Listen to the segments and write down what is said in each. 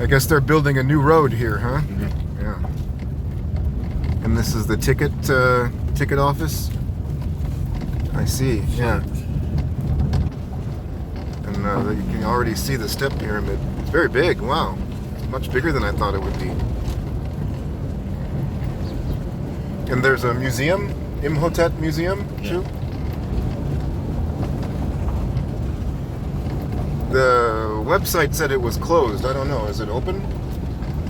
I guess they're building a new road here, huh? Mm-hmm. Yeah. And this is the ticket office. I see. Yeah. And you can already see the step pyramid. It's very big. Wow. It's much bigger than I thought it would be. And there's a museum, Imhotep Museum, too. The website said it was closed. I don't know. Is it open?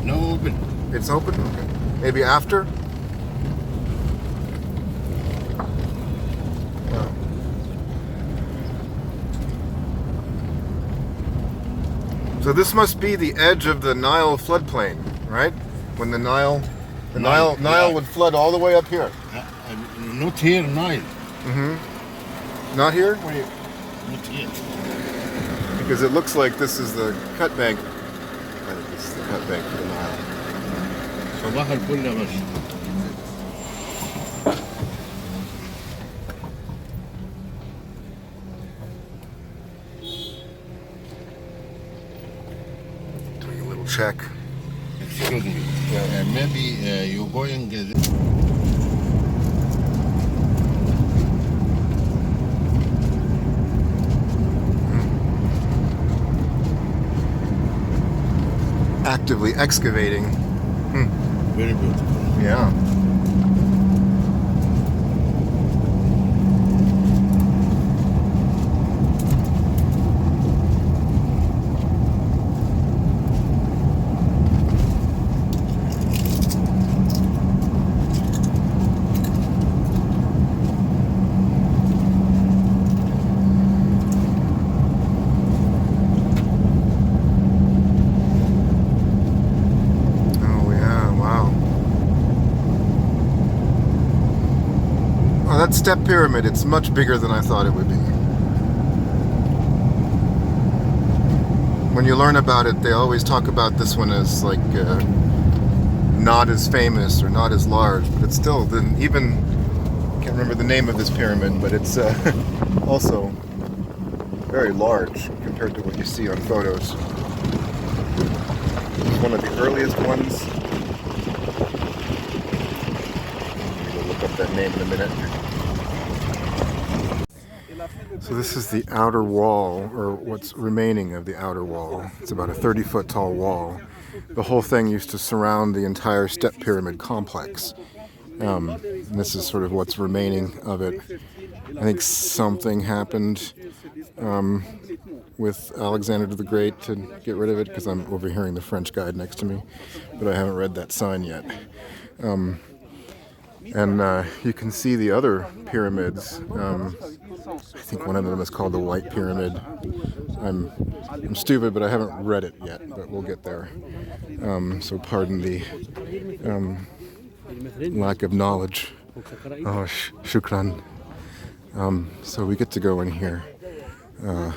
No open. It's open? Okay. Maybe after? Oh. So this must be the edge of the Nile floodplain, right? When the Nile would flood all the way up here. Not here, Nile. Mm-hmm. Not here? Not here. Because it looks like this is the cut bank. I think this is the cut bank for the Nile. صباح الفل يا باشا. Doing a little check. Excuse me. Maybe you're going. Actively excavating. Very beautiful. Yeah. That step pyramid, it's much bigger than I thought it would be. When you learn about it, they always talk about this one as like not as famous or not as large, but it's still, even, I can't remember the name of this pyramid, but it's also very large compared to what you see on photos. It's one of the earliest ones. We'll look up that name in a minute. So this is the outer wall, or what's remaining of the outer wall. It's about a 30-foot tall wall. The whole thing used to surround the entire step pyramid complex. And this is sort of what's remaining of it. I think something happened with Alexander the Great to get rid of it, because I'm overhearing the French guide next to me, but I haven't read that sign yet. And you can see the other pyramids. I think one of them is called the White Pyramid. I'm stupid, but I haven't read it yet, but we'll get there. So pardon the lack of knowledge. Oh, shukran. So we get to go in here. And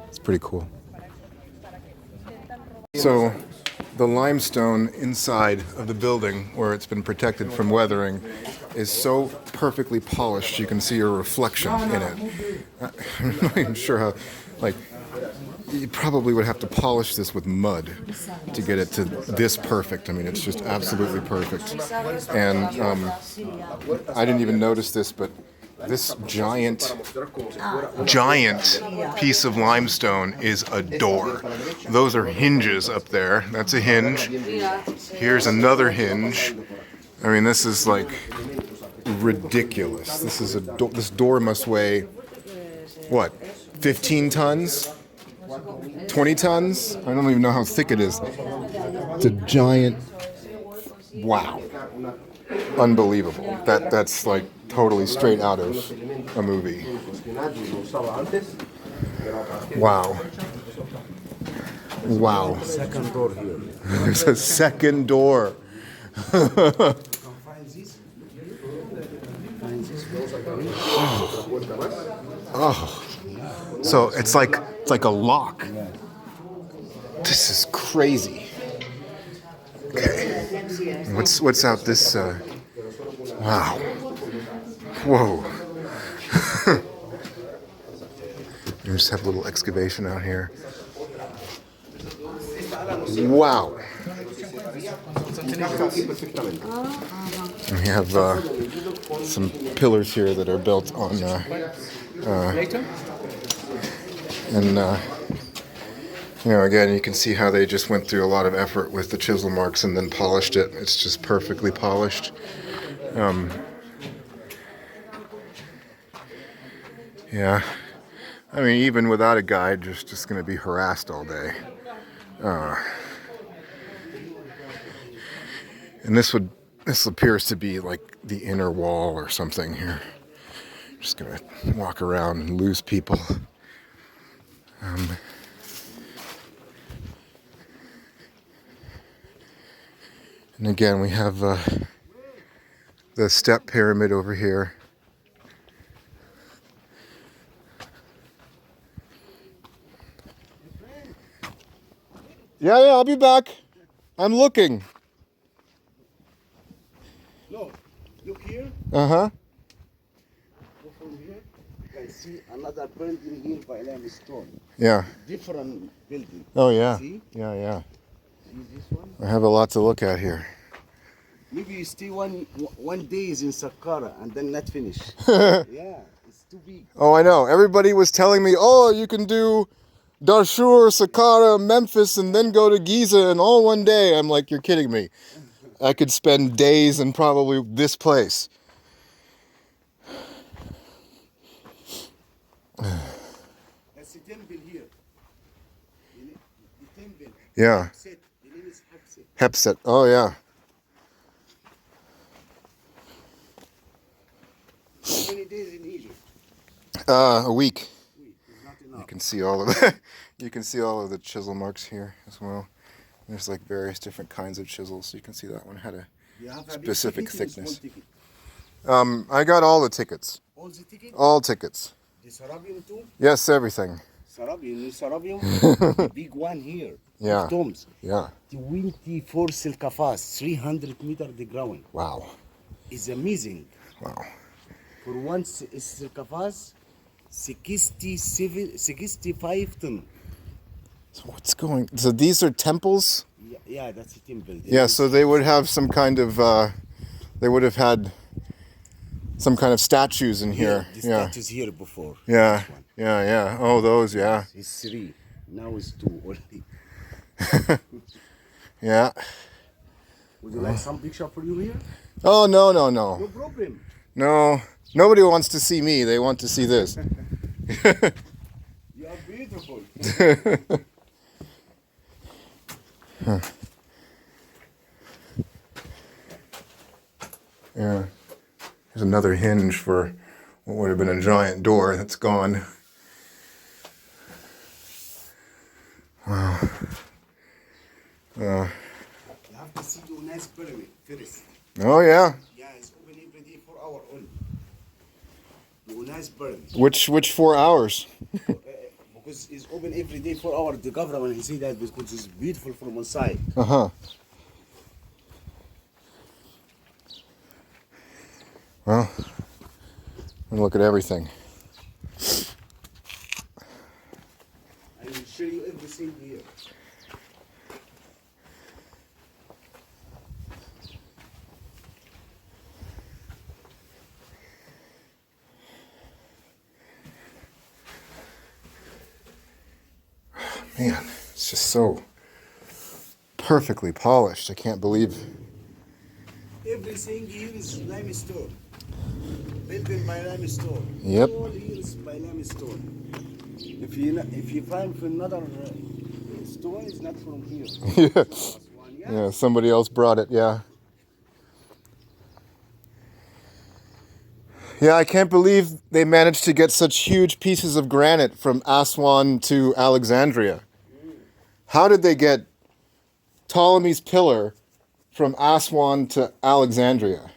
it's pretty cool. So the limestone inside of the building, where it's been protected from weathering, is so perfectly polished you can see a reflection in it. I'm not even sure how, like, you probably would have to polish this with mud to get it to this perfect. I mean, it's just absolutely perfect. And I didn't even notice this, but this giant piece of limestone is a door. Those are hinges up there. That's a hinge. Here's another hinge. I mean, this is like ridiculous. This door must weigh, what, 15 tons? 20 tons? I don't even know how thick it is. It's a giant, wow. Unbelievable. That's like totally straight out of a movie. Wow. Wow. Second door here. There's a second door. Oh. So it's like a lock. This is crazy. Okay. What's out this wow. Whoa. We just have a little excavation out here. Wow. And we have some pillars here that are built on, again, you can see how they just went through a lot of effort with the chisel marks and then polished it. It's just perfectly polished. Yeah. I mean, even without a guide, you're just going to be harassed all day. And this appears to be like the inner wall or something here. Just gonna walk around and lose people. And again, we have the step pyramid over here. Yeah, I'll be back. I'm looking. No, look here. Uh-huh. Go from here. You can see another building here by limestone. Yeah. Different building. Oh, yeah. See? Yeah. See this one? I have a lot to look at here. Maybe you stay one day is in Saqqara and then not finish. Yeah, it's too big. Oh, I know. Everybody was telling me, oh, you can do Darshur, Saqqara, Memphis, and then go to Giza in all one day. I'm like, you're kidding me. I could spend days in probably this place. That's the temple here. The temple. Yeah. Hapset. The name is Hapset. Hepset. Oh, yeah. How many days in Egypt? A week. It's not You enough. can see all of the, you can see all of the chisel marks here as well. There's like various different kinds of chisels. You can see that one had a You have a big specific ticket and thickness. small ticket. I got all the tickets. All the tickets? All tickets. The Sarabian too? Yes, everything. Sarabian, the big one here. Yeah. Tombs. Yeah. 24 silkafas, 300 meter the ground. Wow. It's amazing. Wow. For one silkafas, 65 ton. So what's going? So these are temples? Yeah, that's a temple. Yeah. So they would have some kind of. They would have had some kind of statues in here. The Yeah. statues here before. Yeah. This one. Yeah. Oh, those. Yeah. It's 3. Now it's 2 only. Yeah. Would you like some picture for you here? Oh no. No problem. No. Nobody wants to see me. They want to see this. You are beautiful. Yeah. There's another hinge for what would have been a giant door that's gone. Wow. You have to see the nice pyramid first. Oh yeah. Yeah, it's open every day for our own. The nice pyramid. Which 4 hours? Because it's open every day for our the government. He say that because it's beautiful from inside. Uh-huh. Well, and look at everything. I will show you everything here. Man, it's just so perfectly polished. I can't believe. Everything here is limestone. Built by limestone. Yep. All here is by limestone. If you find for another stone, it's not from here. Yeah. This one, yeah. Yeah, somebody else brought it, yeah. Yeah, I can't believe they managed to get such huge pieces of granite from Aswan to Alexandria. How did they get Ptolemy's pillar from Aswan to Alexandria?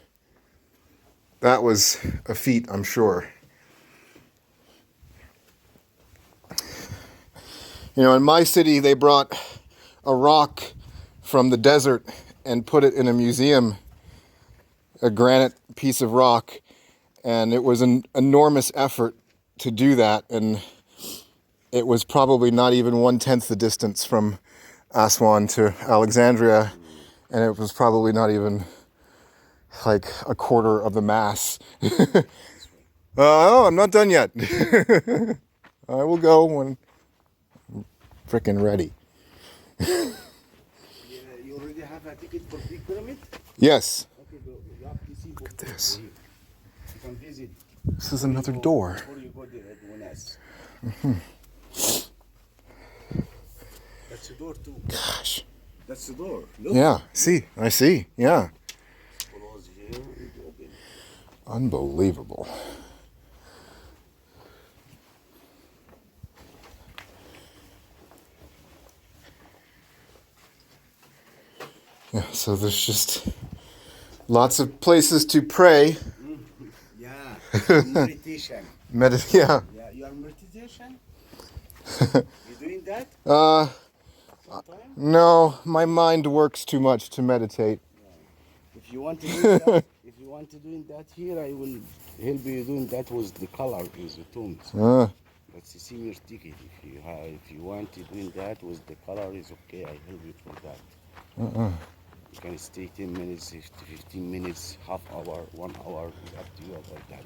That was a feat, I'm sure. You know, in my city, they brought a rock from the desert and put it in a museum, a granite piece of rock, and it was an enormous effort to do that. And it was probably not even 1/10 the distance from Aswan to Alexandria, and it was probably not even like a quarter of the mass. Oh, I'm not done yet. I will go when I'm frickin' ready. Yeah, you already have a ticket for Big Pyramid? Yes. Okay, go. You have to see both. Look at this. You can visit This is another door. before you go there at Monas. That's the door too. Gosh. That's the door. Look. Yeah. See. I see. Yeah. Close here and open. Unbelievable. Yeah, so there's just lots of places to pray. Yeah. Meditation. Yeah. Yeah, you are meditation? You doing that? Sometime? No, my mind works too much to meditate. If you want to do that, if you want to do that here, I will help you doing that with the color is the tones. That's a senior ticket. If you want to do that with the color is okay. I help you for that. You can stay 10 minutes, 15 minutes, half hour, 1 hour. It's up to you about that.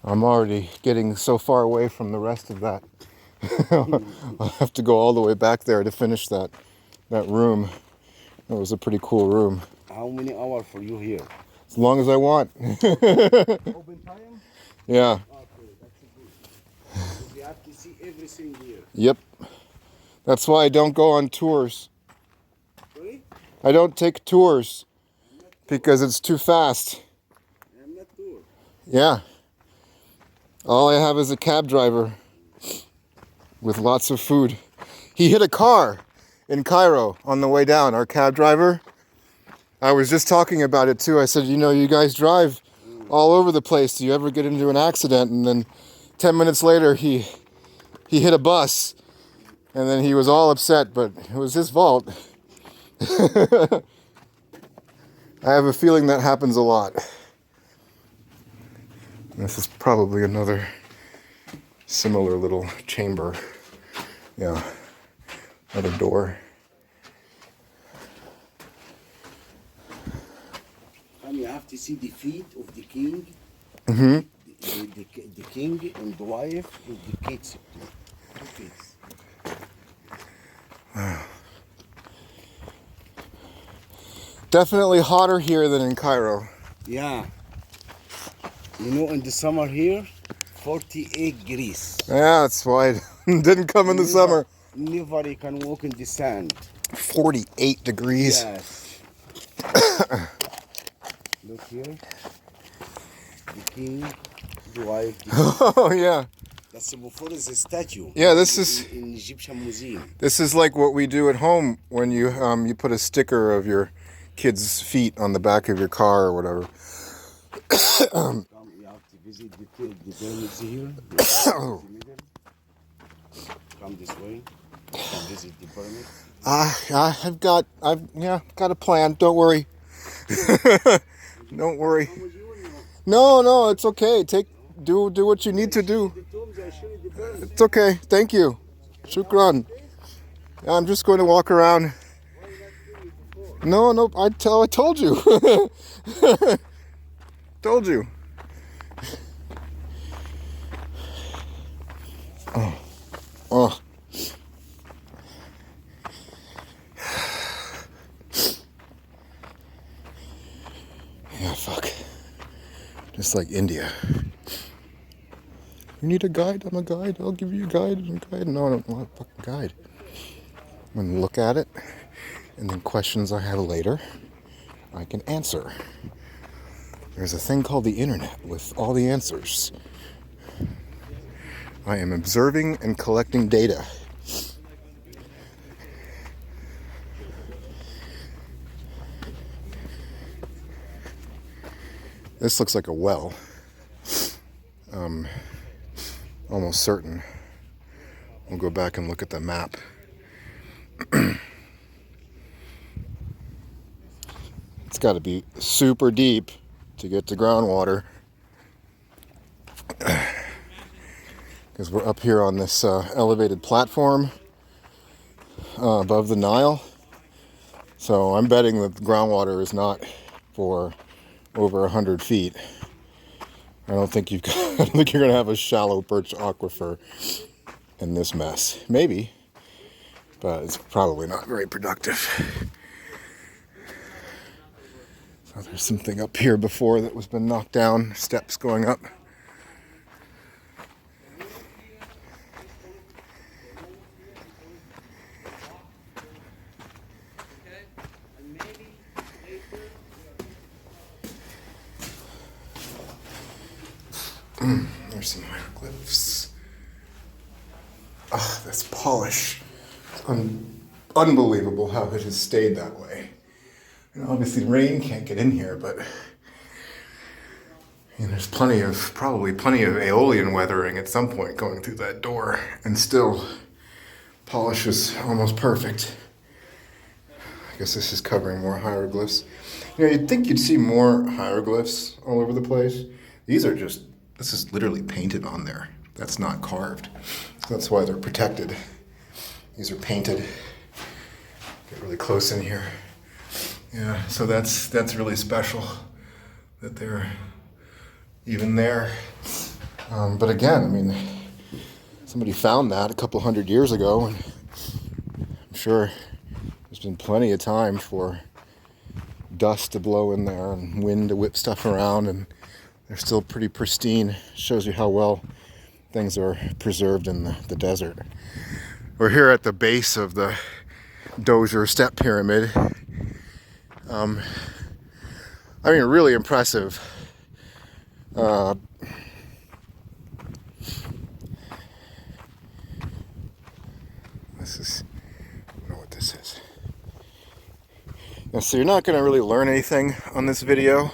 I'm already getting so far away from the rest of that. I'll have to go all the way back there to finish that room. That was a pretty cool room. How many hours for you here? As long as I want. Open time? Yeah. Okay, that's good. You have to see everything here. Yep. That's why I don't go on tours. Sorry? I don't take tours because it's too fast. I'm not sure. Yeah. All I have is a cab driver with lots of food. He hit a car in Cairo on the way down, our cab driver. I was just talking about it too. I said, you know, you guys drive all over the place. Do you ever get into an accident? And then 10 minutes later, he hit a bus. And then he was all upset, but it was his fault. I have a feeling that happens a lot. This is probably another similar little chamber. Yeah, another door. And you have to see the feet of the king. Mm-hmm. The king and the wife and the kids. Two kids. Definitely hotter here than in Cairo. Yeah. You know, in the summer here, 48 degrees. Yeah, that's why it didn't come in the summer. Nobody can walk in the sand. 48 degrees. Yes. Look here. The king, the wife. Oh, yeah. That's before is a statue. Yeah, this is in Egyptian museum. This is like what we do at home when you put a sticker of your kid's feet on the back of your car or whatever. Come, you have to visit the pyramids here. Come this way. Come visit the pyramid. I've got a plan. Don't worry. Don't worry. No, it's okay. Do what you need to do. The tombs, I show you the pyramids. It's okay. Thank you. Shukran. I'm just going to walk around. No, I told you. Told you. Oh. Yeah, fuck. Just like India. You need a guide? I'm a guide. I'll give you a guide. No, I don't want a fucking guide. I'm gonna look at it, and then questions I have later, I can answer. There's a thing called the internet with all the answers. I am observing and collecting data. This looks like a well. Almost certain. We'll go back and look at the map. It's got to be super deep to get to groundwater. because we're up here on this elevated platform above the Nile. So I'm betting that the groundwater is not for over 100 feet. I don't think I don't think you're gonna have a shallow perch aquifer in this mess. Maybe, but it's probably not very productive. So there's something up here before that was been knocked down. Steps going up. There's some hieroglyphs. Ah, this polish. Unbelievable how it has stayed that way. And obviously rain can't get in here, but there's probably plenty of aeolian weathering at some point going through that door, and still polish is almost perfect. I guess this is covering more hieroglyphs. You'd think you'd see more hieroglyphs all over the place. This is literally painted on there. That's not carved. That's why they're protected. These are painted. Get really close in here. Yeah, so that's really special that they're even there. But again, somebody found that a couple hundred years ago, and I'm sure there's been plenty of time for dust to blow in there and wind to whip stuff around, and they're still pretty pristine. Shows you how well things are preserved in the desert. We're here at the base of the Djoser Step Pyramid. Really impressive. I don't know what this is. Now, so you're not going to really learn anything on this video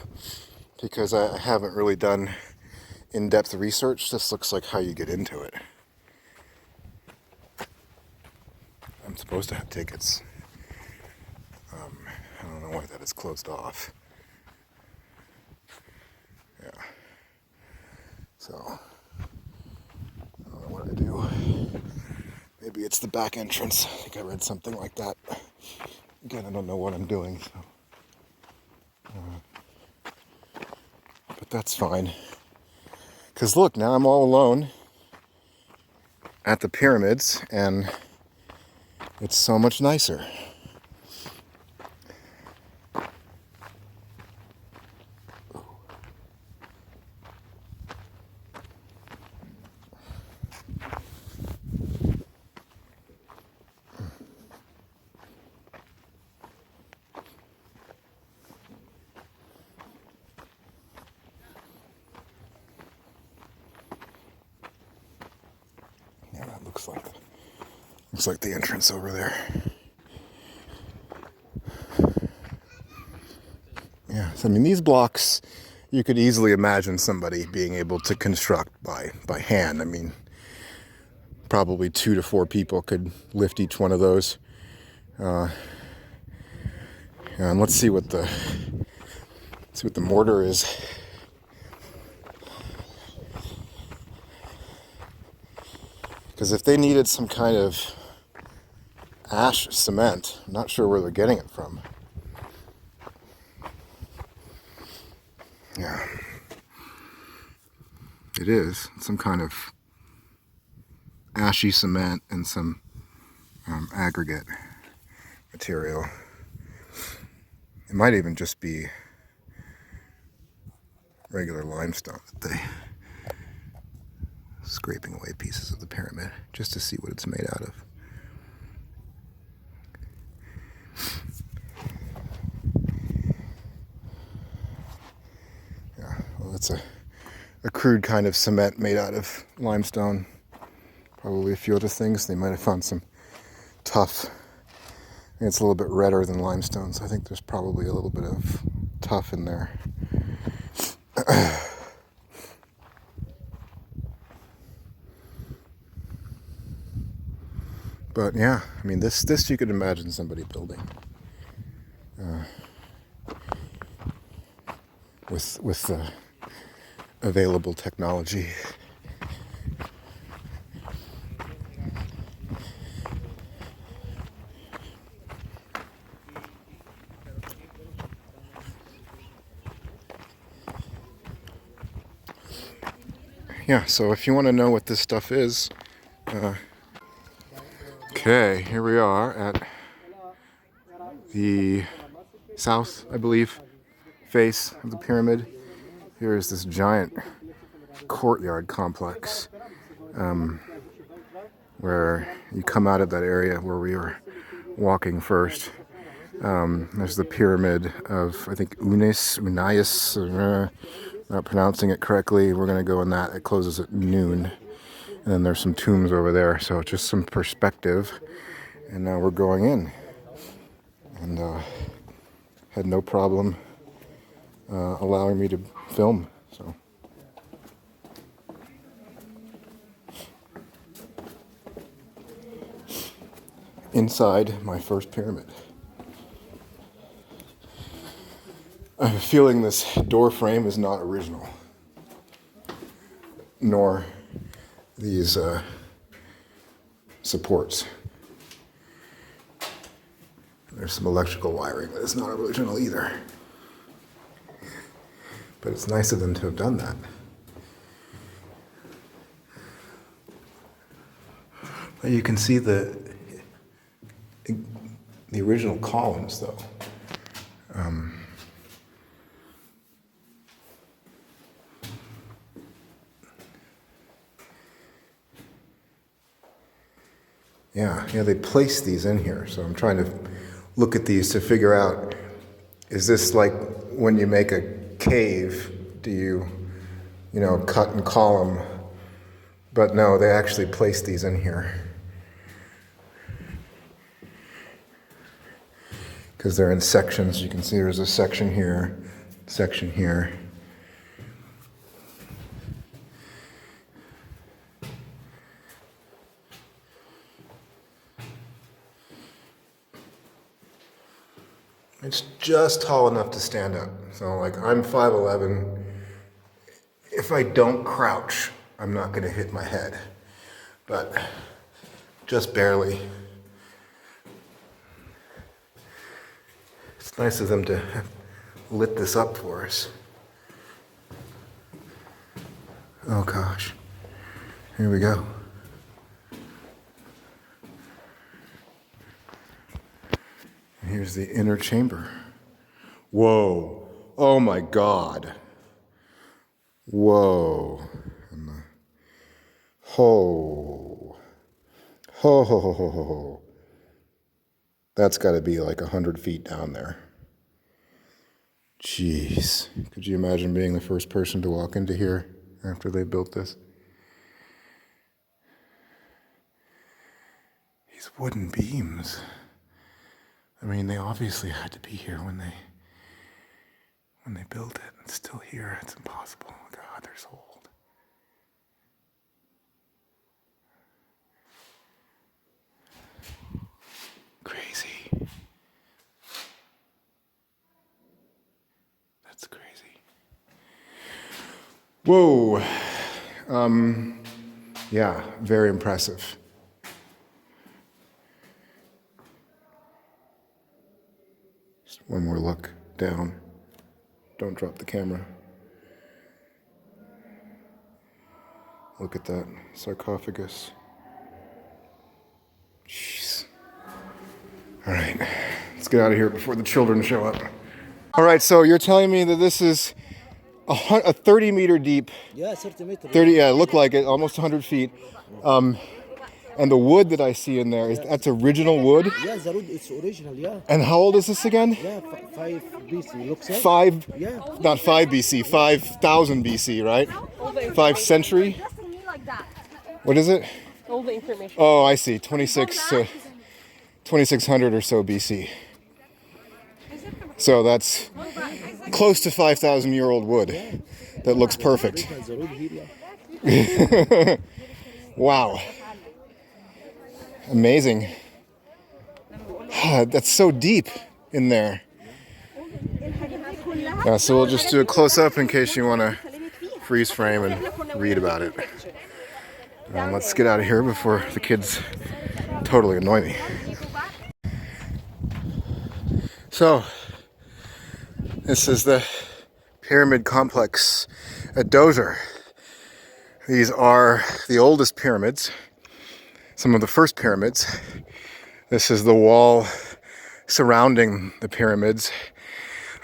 because I haven't really done in-depth research. This looks like how you get into it. I'm supposed to have tickets. I don't know why that is closed off. Yeah. So, I don't know what to do. Maybe it's the back entrance. I think I read something like that. Again, I don't know what I'm doing, so. But that's fine. Because look, now I'm all alone at the pyramids, and it's so much nicer. Yeah, that looks like the entrance over there. Yeah, so these blocks, you could easily imagine somebody being able to construct by hand. Probably 2 to 4 people could lift each one of those. And let's see what the mortar is. Because if they needed some kind of ash cement, I'm not sure where they're getting it from. Yeah. It is some kind of ashy cement and some aggregate material. It might even just be regular limestone that they scraping away pieces of the pyramid just to see what it's made out of. Yeah, well, it's a crude kind of cement made out of limestone. Probably a few other things. They might have found some tuff. I think it's a little bit redder than limestone, so I think there's probably a little bit of tuff in there. But yeah, this you could imagine somebody building with the available technology. yeah, so if you want to know what this stuff is, okay, here we are at the south, I believe, face of the pyramid. Here is this giant courtyard complex where you come out of that area where we were walking first. There's the pyramid of, I think, Unais, not pronouncing it correctly. We're going to go in that. It closes at noon. And then there's some tombs over there, so just some perspective. And now we're going in. And had no problem allowing me to film. So. Inside my first pyramid. I have a feeling this door frame is not original, nor these supports. There's some electrical wiring that is not original either. But it's nice of them to have done that. But you can see the original columns, though. Yeah, they placed these in here. So I'm trying to look at these to figure out, is this like when you make a cave, do you cut and column? But no, they actually placed these in here. Because they're in sections. You can see there's a section here, section here. It's just tall enough to stand up. So like I'm 5'11". If I don't crouch, I'm not going to hit my head. But just barely. It's nice of them to have lit this up for us. Oh gosh. Here we go. Here's the inner chamber. Whoa. Oh my God. Whoa. Ho. Ho ho ho ho ho. That's got to be like 100 feet down there. Jeez. Could you imagine being the first person to walk into here after they built this? These wooden beams. I mean, they obviously had to be here when they built it. It's still here. It's impossible. God, they're so old. Crazy. That's crazy. Whoa. Yeah, very impressive. One more look down. Don't drop the camera. Look at that sarcophagus. Jeez. All right, let's get out of here before the children show up. All right, so you're telling me that this is a 30-meter deep. Yeah, 30 meters. 30, yeah, it looked like it, almost 100 feet. And the wood that I see in there, that's original wood? Yeah, the wood, it's original, yeah. And how old is this again? Yeah, 5 BC, looks like. 5, Yeah. not 5 BC, 5,000 BC, right? 5 century? What is it? All the information. Oh, I see, 2600 or so BC. So that's close to 5,000-year-old wood. That looks perfect. The wood here, yeah. Wow. Amazing. That's so deep in there. Yeah, so we'll just do a close-up in case you want to freeze frame and read about it. Let's get out of here before the kids totally annoy me. So, this is the pyramid complex at Djoser. These are the oldest pyramids, some of the first pyramids. This is the wall surrounding the pyramids.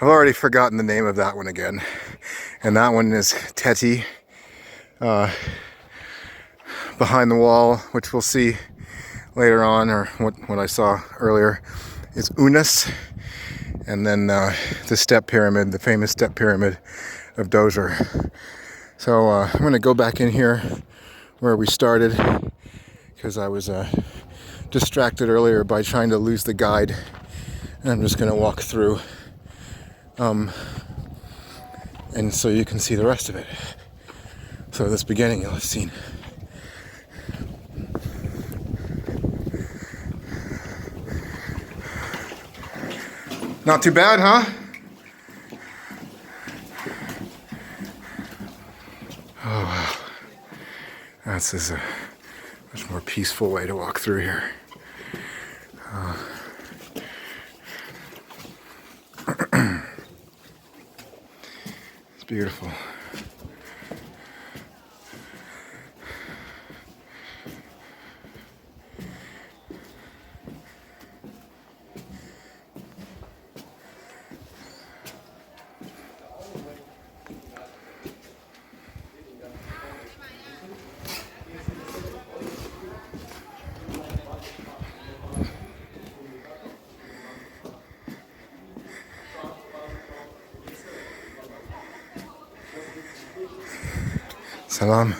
I've already forgotten the name of that one again. And that one is Teti, behind the wall, which we'll see later on, or what I saw earlier, is Unas. And then the step pyramid, the famous step pyramid of Djoser. So I'm going to go back in here where we started, because I was distracted earlier by trying to lose the guide. And I'm just going to walk through, and so you can see the rest of it. So this beginning you'll have seen. Not too bad, huh? Oh wow. This is a much more peaceful way to walk through here. It's beautiful. Salam.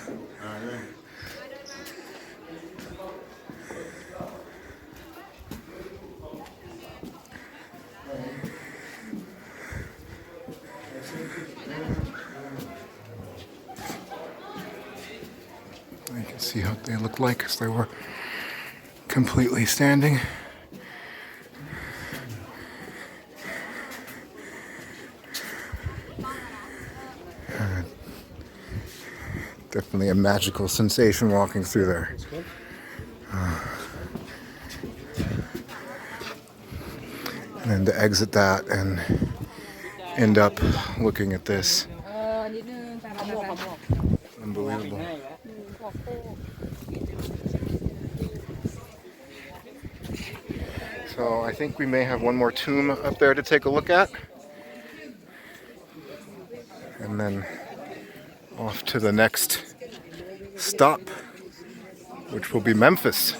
You can see how they look like as they were completely standing. Definitely a magical sensation walking through there. And then to exit that and end up looking at this. Unbelievable. So I think we may have one more tomb up there to take a look at. And then off to the next stop, which will be Memphis.